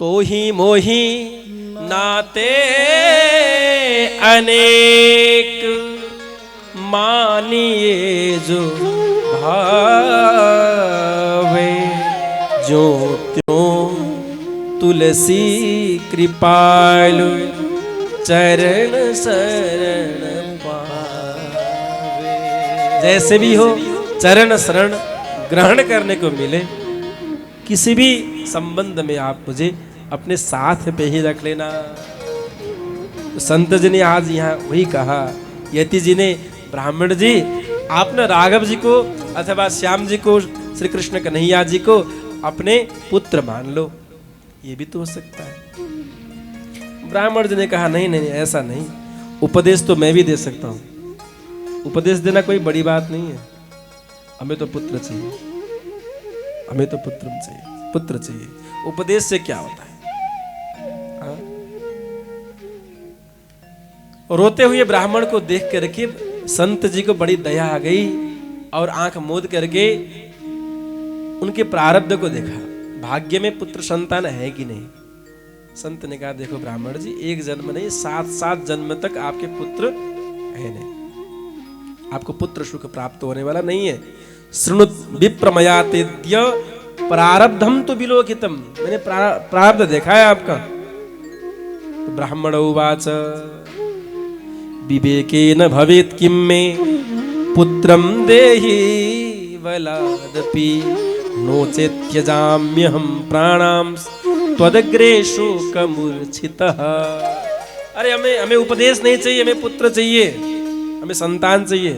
तो ही मोही नाते अनेक, मानिए जो भावे, जो त्यों तुलसी कृपालु, चरण शरण पावे। जैसे भी हो चरण शरण ग्रहण करने को मिले, किसी भी संबंध में आप मुझे अपने साथ पे ही रख लेना। तो संत जी ने आज यहाँ वही कहा, यति जी ने, ब्राह्मण जी आपने राघव जी को अथवा श्याम जी को, श्री कृष्ण कन्हैया जी को अपने पुत्र मान लो, ये भी तो हो सकता है। ब्राह्मण जी ने कहा नहीं नहीं ऐसा नहीं, उपदेश तो मैं भी दे सकता हूँ, उपदेश देना कोई बड़ी बात नहीं है, हमें तो पुत्र चाहिए, हमें तो पुत्र चाहिए, पुत्र चाहिए, उपदेश से क्या होता है। हाँ? रोते हुए ब्राह्मण को देख करके संत जी को बड़ी दया आ गई और आंख मूंद करके उनके प्रारब्ध को देखा, भाग्य में पुत्र संतान है कि नहीं। संत ने कहा देखो ब्राह्मण जी, एक जन्म नहीं 7 जन्म तक आपके पुत्र है नहीं, आपको पुत्र सुख प्राप्त होने वाला नहीं है। शृणु विप्रमया तेद्य प्रारब्धम तो विलोकितम, मैंने प्रारब्ध देखा है आपका। तो ब्राह्मण उवाच विवेकेन भवेत् किम मे पुत्रम देहि वलादपि, नो चेत् त्यजाम्यहं प्राणां त्वदग्रे शोकमूर्छितः। अरे हमें उपदेश नहीं चाहिए, हमें पुत्र चाहिए, हमें संतान चाहिए,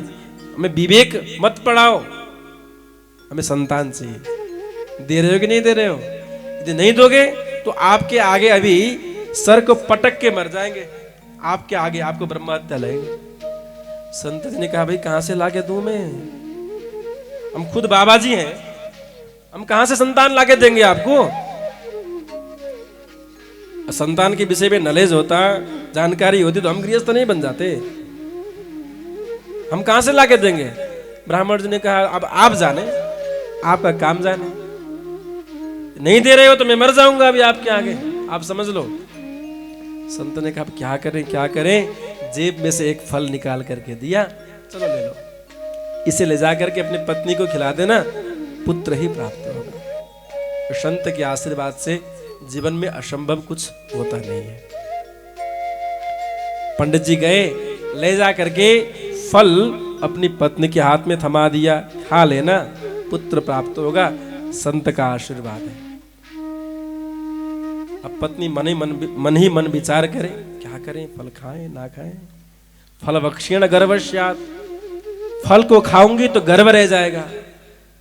हमें विवेक मत पढ़ाओ, हमें संतान चाहिए। दे रहे हो कि नहीं दे रहे हो? यदि नहीं दोगे तो आपके आगे अभी सर को पटक के मर जाएंगे, आपके आगे आपको ब्रह्म हत्या लगेंगे। संत जी ने कहा भाई कहां से लाके दूं मैं, हम खुद बाबा जी हैं, हम कहां से संतान लाके देंगे आपको। संतान के विषय में नॉलेज होता, जानकारी होती तो हम गृहस्थ नहीं बन जाते, हम कहां से लाके देंगे। ब्राह्मण जी ने कहा अब आप जाने, आपका काम जाने, नहीं दे रहे हो तो मैं मर जाऊंगा अभी आपके आगे, आप समझ लो। संत ने कहा क्या करें क्या करें, जेब में से एक फल निकाल करके दिया, चलो ले लो, इसे ले जा करके अपनी पत्नी को खिला देना, पुत्र ही प्राप्त होगा। तो संत के आशीर्वाद से जीवन में असंभव कुछ होता नहीं है। पंडित जी गए, ले जा करके फल अपनी पत्नी के हाथ में थमा दिया, खा लेना, पुत्र प्राप्त होगा, संत का आशीर्वाद है। अब पत्नी मन ही मन विचार करे, क्या करें, फल खाएं ना खाएं। फल भक्षेण गर्भस्यात्, फल को खाऊंगी तो गर्भ रह जाएगा,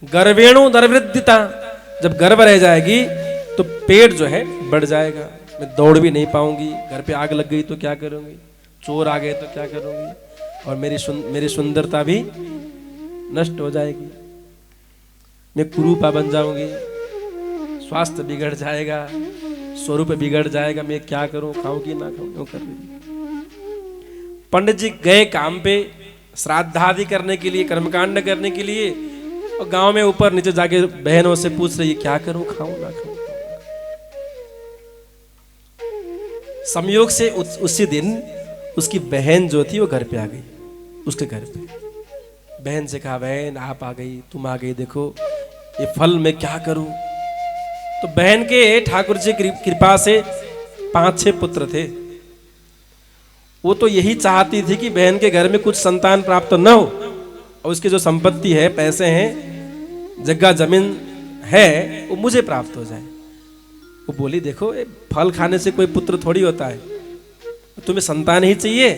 गर्वेणु दर्वृद्धिता, जब गर्भ रह जाएगी तो पेट जो है बढ़ जाएगा, मैं दौड़ भी नहीं पाऊंगी, घर पे आग लग गई तो क्या करूंगी, चोर आ गए तो क्या करूंगी, और मेरी सुंदरता भी नष्ट हो जाएगी, मैं कुरूपा बन जाऊंगी, स्वास्थ्य बिगड़ जाएगा, स्वरूप बिगड़ जाएगा, मैं क्या करूं, खाऊं कि ना खाऊं, क्यों कर रही। पंडित जी गए काम पे, श्राद्ध आदि करने के लिए, कर्मकांड करने के लिए, और गांव में ऊपर नीचे जाके बहनों से पूछ रही क्या करूं, खाऊं ना खाऊं। संयोग से उसी दिन उसकी बहन जो थी वो घर पे आ गई, उसके घर पे। बहन से कहा बहन आप आ गई, तुम आ गई, देखो ये फल मैं क्या करूं। तो बहन के ठाकुर जी की कृपा से 5-6 पुत्र थे। वो तो यही चाहती थी कि बहन के घर में कुछ संतान प्राप्त न हो, और उसकी जो संपत्ति है, पैसे हैं, जगह जमीन है, वो मुझे प्राप्त हो जाए। वो बोली देखो फल खाने से कोई पुत्र थोड़ी होता है, तुम्हें संतान ही चाहिए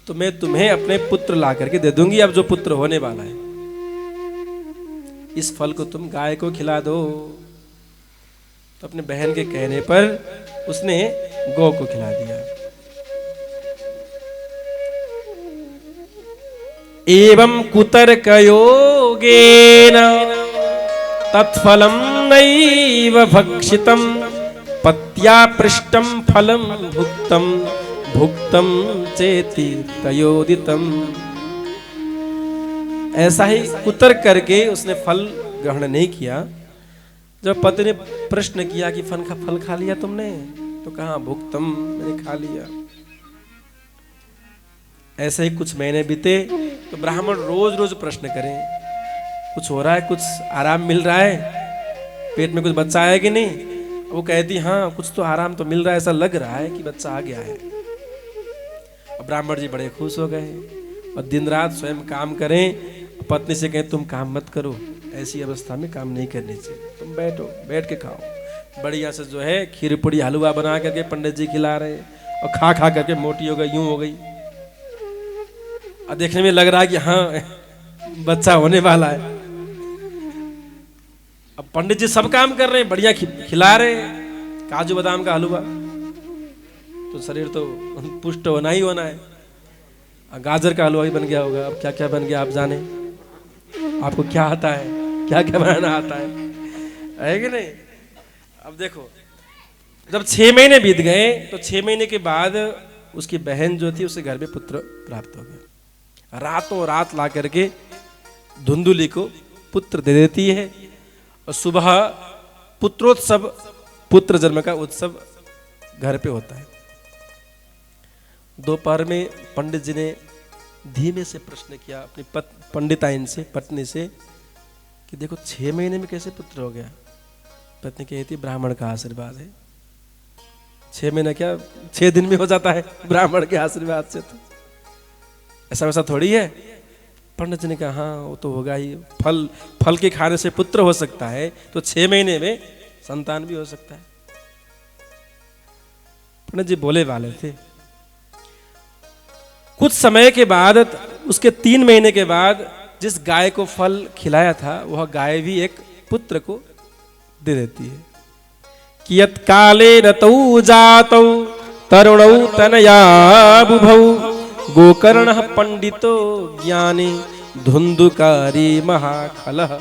तो मैं तुम्हें अपने पुत्र ला करके दे दूंगी, अब जो पुत्र होने वाला है, इस फल को तुम गाय को खिला दो। तो अपने बहन के कहने पर उसने गौ को खिला दिया। एवं कुतर्कयोगेन तत्फलं नैव भक्षितं, पत्या पृष्टं फलं भुक्तं, भुक्तं चेति तयोदितं। ऐसा ही कुतर्क करके उसने फल ग्रहण नहीं किया। जब पति ने प्रश्न किया कि फल खा लिया तुमने, तो कहा भुक्तम, मैंने खा लिया। ऐसे ही कुछ महीने बीते तो ब्राह्मण रोज रोज प्रश्न करें, कुछ हो रहा है, कुछ आराम मिल रहा है, पेट में कुछ बच्चा आया कि नहीं। वो कहती हाँ कुछ तो आराम तो मिल रहा है, ऐसा लग रहा है कि बच्चा आ गया है। और ब्राह्मण जी बड़े खुश हो गए और दिन रात स्वयं काम करें। पत्नी से कहें तुम काम मत करो, ऐसी अवस्था में काम नहीं करनी चाहिए, तुम बैठो, बैठ के खाओ। बढ़िया से जो है खीर पूड़ी हलवा बना करके पंडित जी खिला रहे, और खा खा करके मोटी हो गई, यूं हो गई। और देखने में लग रहा है कि हाँ बच्चा होने वाला है। अब पंडित जी सब काम कर रहे हैं, बढ़िया खिला रहे हैं काजू बादाम का हलवा, तो शरीर तो पुष्ट होना ही होना है। गाजर का हलवा भी बन गया होगा, अब क्या क्या बन गया आप जाने। आपको क्या आता है, क्या क्या बनाना आता है कि नहीं। अब देखो जब 6 महीने बीत गए तो 6 महीने के बाद उसकी बहन जो थी उसे घर में पुत्र प्राप्त हो गया। रातों रात ला करके धुंधुली को पुत्र दे देती है, और सुबह पुत्रोत्सव, पुत्र जन्म का उत्सव घर पे होता है। दोपहर में पंडित जी ने धीमे से प्रश्न किया अपनी पंडिताइन से, पत्नी से, कि देखो 6 महीने में कैसे पुत्र हो गया। पत्नी कहती ब्राह्मण का आशीर्वाद है। 6 महीना क्या 6 दिन में हो जाता है ब्राह्मण के आशीर्वाद से, तो ऐसा वैसा थोड़ी है। पंडित जी ने कहा हाँ वो तो होगा ही, फल के खाने से पुत्र हो सकता है, तो 6 महीने में संतान भी हो सकता है। पंडित जी बोले वाले थे। कुछ समय के बाद, उसके 3 महीने के बाद जिस गाय को फल खिलाया था वह गाय भी एक पुत्र को दे देती है। कियत काले रतौ जातौ तरुणौ तनया बुभौ गोकर्ण पंडितो ज्ञानी धुंधुकारी महाखलः।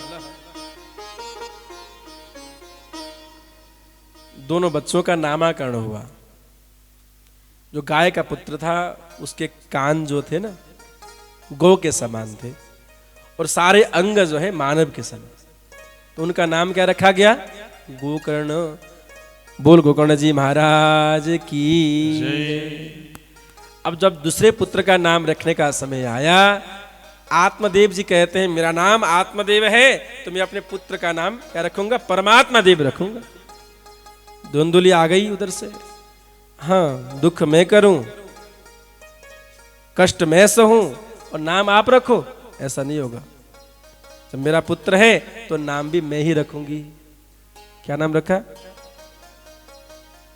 दोनों बच्चों का नामकरण हुआ। जो गाय का पुत्र था उसके कान जो थे ना गौ के समान थे, और सारे अंग जो है मानव के समान, तो उनका नाम क्या रखा गया, गोकर्ण। बोल गोकर्ण जी महाराज की। अब जब दूसरे पुत्र का नाम रखने का समय आया, आत्मदेव जी कहते हैं मेरा नाम आत्मदेव है, तो मैं अपने पुत्र का नाम क्या रखूंगा, परमात्मा देव रखूंगा। धुंधुली आ गई उधर से, हाँ दुख मैं करूं, कष्ट मैं सहूं, और नाम आप रखो, ऐसा नहीं होगा। जब मेरा पुत्र है तो नाम भी मैं ही रखूंगी। क्या नाम रखा,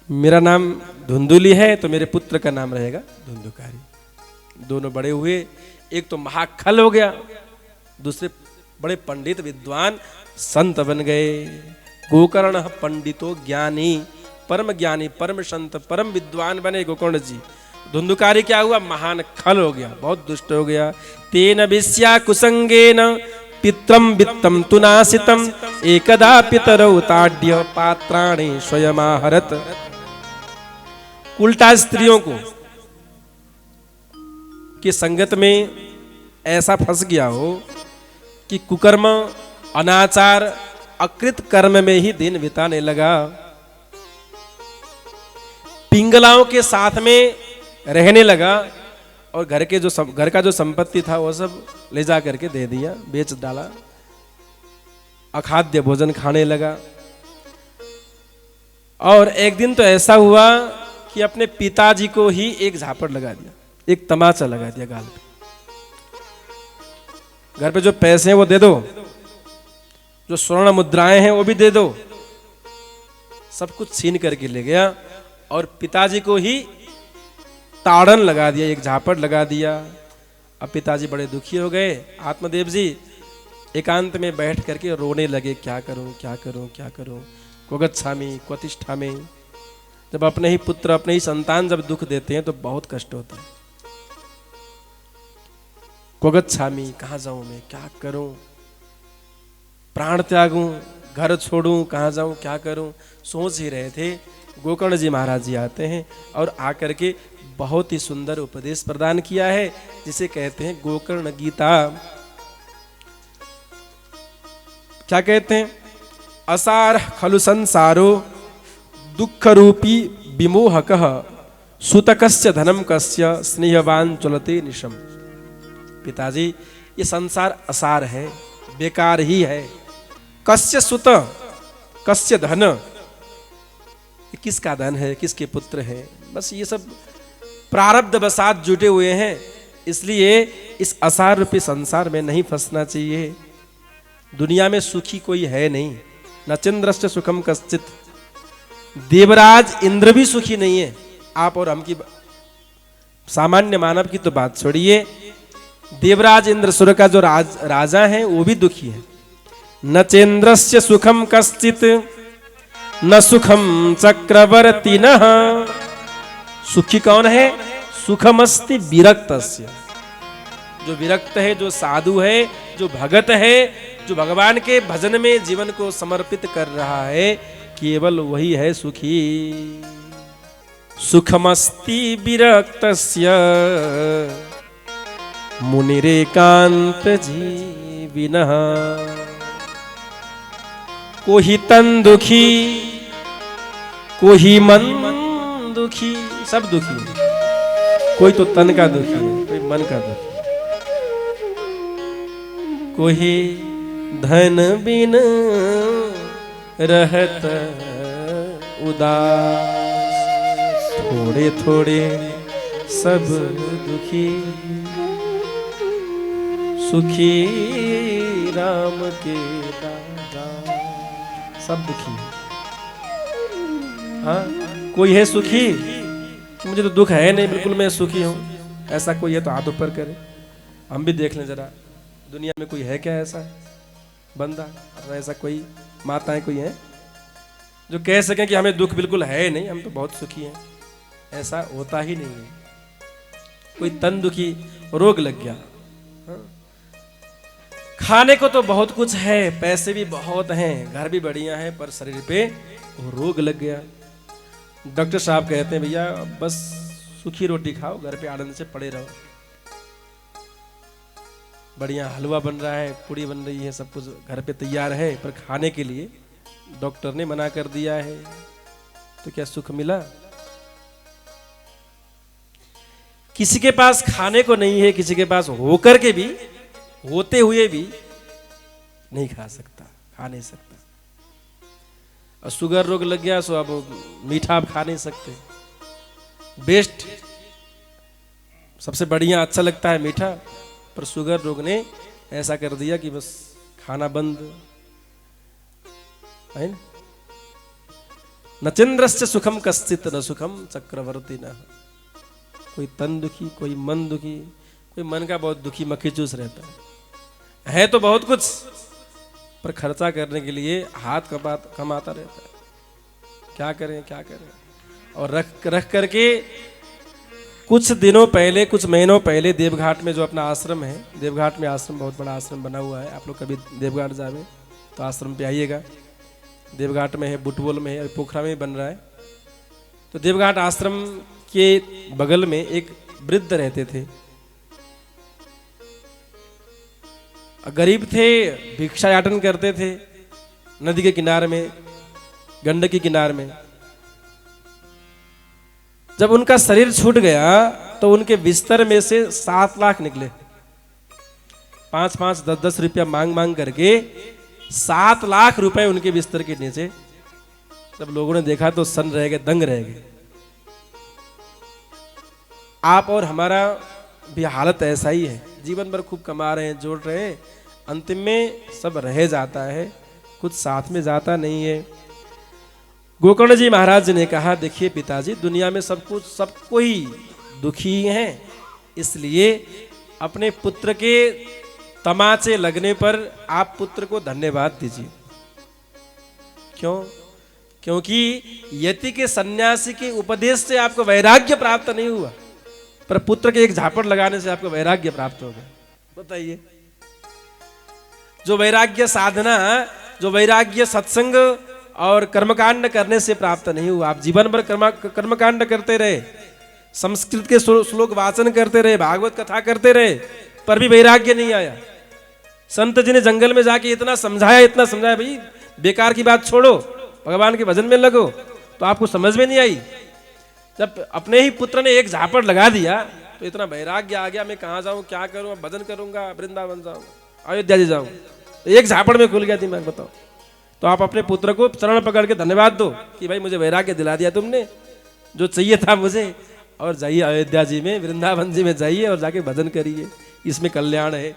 मेरा नाम धुंधुली है तो मेरे पुत्र का नाम रहेगा धुंधुकारी। दोनों बड़े हुए, एक तो महाखल हो गया, दूसरे बड़े पंडित विद्वान संत बन गए। गोकर्ण पंडितो ज्ञानी, परम ज्ञानी, परम संत, परम विद्वान बने गोकर्ण जी। धुंधुकारी क्या हुआ, महान खल हो गया, बहुत दुष्ट हो गया। तेन विस्या कुसंगेन पित्रम वित्तम तुनासितम एकदा पितरौ ताड्य पात्राणि स्वयमाहरत। उल्टा स्त्रियों को की संगत में ऐसा फंस गया हो कि कुकर्म, अनाचार, अकृत कर्म में ही दिन बिताने लगा। पिंगलाओं के साथ में रहने लगा, और घर का जो संपत्ति था वो सब ले जा करके दे दिया, बेच डाला। अखाद्य भोजन खाने लगा। और एक दिन तो ऐसा हुआ कि अपने पिताजी को ही एक झापड़ लगा दिया, एक तमाचा लगा दिया गाल पे। घर पे जो पैसे हैं वो दे दो, जो स्वर्ण मुद्राएं हैं वो भी दे दो। सब कुछ छीन करके ले गया, और पिताजी को ही ताड़न लगा दिया, एक झापड़ लगा दिया। अब पिताजी बड़े दुखी हो गए। आत्मदेव जी एकांत में बैठ करके रोने लगे, क्या करूं क्या करूं क्या करूं, क्व गच्छामि क्व तिष्ठामि। जब अपने ही पुत्र, अपने ही संतान जब दुख देते हैं तो बहुत कष्ट होता है। क्व गच्छामि, कहाँ जाऊं मैं, क्या करूं, प्राण त्यागूं, घर छोड़ूं, कहाँ जाऊं, क्या करूं, सोच ही रहे थे। गोकर्ण जी महाराज जी आते हैं और आकर के बहुत ही सुंदर उपदेश प्रदान किया है, जिसे कहते हैं गोकर्ण गीता। क्या कहते हैं, असार खलु संसारो दुख रूपी विमोहकः सुतकस्य धनम कस्य स्नेहवान चलते निशम। पिताजी ये संसार असार है, बेकार ही है। कस्य सुत कस्य धन, ये किसका धन है, किसके पुत्र है, बस ये सब प्रारब्ध बसात जुटे हुए हैं। इसलिए इस असार रूपी संसार में नहीं फंसना चाहिए। दुनिया में सुखी कोई है नहीं। न चंद्रस्य सुखम कश्चित, देवराज इंद्र भी सुखी नहीं है। आप और हम की, सामान्य मानव की तो बात छोड़िए, देवराज इंद्र सुर का जो राजा है वो भी दुखी है। न चेन्द्रस्य सुखम कश्चित न सुखम चक्रवर्ती न। सुखी कौन है? सुखमस्ति विरक्तस्य, जो विरक्त है, जो साधु है, जो भगत है, जो भगवान के भजन में जीवन को समर्पित कर रहा है, केवल वही है सुखी। सुखमस्ति विरक्तस्य मुनिरेकांत जीविनः। कोई तन दुखी, कोई मन दुखी, सब दुखी है। कोई तो तन का दुखी है, कोई मन का दुखी, कोई धन बिन रहत उदास। थोड़े थोड़े सब दुखी, सुखी राम के दादा। सब दुखी है। हाँ, कोई है सुखी? मुझे तो दुख है नहीं, बिल्कुल मैं सुखी हूं, ऐसा कोई है तो हाथ ऊपर करे। हम भी देख लें जरा, दुनिया में कोई है क्या ऐसा बंदा, ऐसा कोई माताएं कोई है जो कह सकें कि हमें दुख बिल्कुल है नहीं, हम तो बहुत सुखी हैं? ऐसा होता ही नहीं है। कोई तन दुखी, रोग लग गया। हाँ? खाने को तो बहुत कुछ है, पैसे भी बहुत हैं, घर भी बढ़िया है, पर शरीर पे रोग लग गया। डॉक्टर साहब कहते हैं भैया बस सूखी रोटी खाओ, घर पे आनंद से पड़े रहो। बढ़िया हलवा बन रहा है, पूड़ी बन रही है, सब कुछ घर पे तैयार है, पर खाने के लिए डॉक्टर ने मना कर दिया है, तो क्या सुख मिला? किसी के पास खाने को नहीं है, किसी के पास होकर के भी, होते हुए भी नहीं खा सकता, खा नहीं सकता। और शुगर रोग लग गया सो अब मीठा आप खा नहीं सकते। बेस्ट, सबसे बढ़िया अच्छा लगता है मीठा, पर शुगर रोग ने ऐसा कर दिया कि बस खाना बंद है। न चंद्रस्य सुखम कश्चित न सुखम चक्रवर्ती न। कोई तन दुखी, कोई मन दुखी, कोई मन का बहुत दुखी मक्खी चूस रहता है तो बहुत कुछ, पर खर्चा करने के लिए हाथ कमाता रहता है। क्या करें क्या करें। और रख करके कुछ दिनों पहले, कुछ महीनों पहले देवघाट में जो अपना आश्रम है, देवघाट में आश्रम, बहुत बड़ा आश्रम बना हुआ है। आप लोग कभी देवघाट जावे तो आश्रम पे आइएगा। देवघाट में है, बुटवोल में है, पोखरा में बन रहा है। तो देवघाट आश्रम के बगल में एक वृद्ध रहते थे, गरीब थे, भिक्षाटन करते थे नदी के किनारे में, गंडकी किनारे में। जब उनका शरीर छूट गया तो उनके बिस्तर में से 7 लाख निकले। 5-5, 10-10 रुपया मांग मांग करके 7 लाख रुपए उनके बिस्तर के नीचे। जब लोगों ने देखा तो सन रह गए, दंग रह गए। आप और हमारा भी हालत ऐसा ही है। जीवन भर खूब कमा रहे हैं, जोड़ रहे हैं, अंतिम में सब रह जाता है, कुछ साथ में जाता नहीं है। गोकर्ण जी महाराज जी ने कहा, देखिए पिताजी, दुनिया में सबको ही दुखी हैं, इसलिए अपने पुत्र के तमाचे लगने पर आप पुत्र को धन्यवाद दीजिए। क्यों? क्योंकि यति के सन्यासी के उपदेश से आपको वैराग्य प्राप्त नहीं हुआ, पर पुत्र के एक झापड़ लगाने से आपको वैराग्य प्राप्त हो गया। बताइए, जो वैराग्य साधना, जो वैराग्य सत्संग और कर्मकांड करने से प्राप्त नहीं हुआ। आप जीवन भर कर्मकांड करते रहे, संस्कृत के श्लोक वाचन करते रहे, भागवत कथा करते रहे, पर भी वैराग्य नहीं आया। संत जी ने जंगल में जाके इतना समझाया, भाई बेकार की बात छोड़ो, भगवान के भजन में लगो। तो आपको समझ में नहीं आई। जब अपने ही पुत्र ने एक झापड़ लगा दिया तो इतना वैराग्य आ गया, मैं कहाँ जाऊँ, क्या करूँ, अब भजन करूंगा, वृंदावन जाऊँ, अयोध्या जी जाऊँ, एक झापड़ में खुल गया दिमाग। बताओ। तो आप अपने पुत्र को चरण पकड़ के धन्यवाद दो कि भाई मुझे वैराग्य दिला दिया तुमने, जो चाहिए था मुझे। और जाइए अयोध्या जी में, वृंदावन जी में जाइए और जाके भजन करिए, इसमें कल्याण है।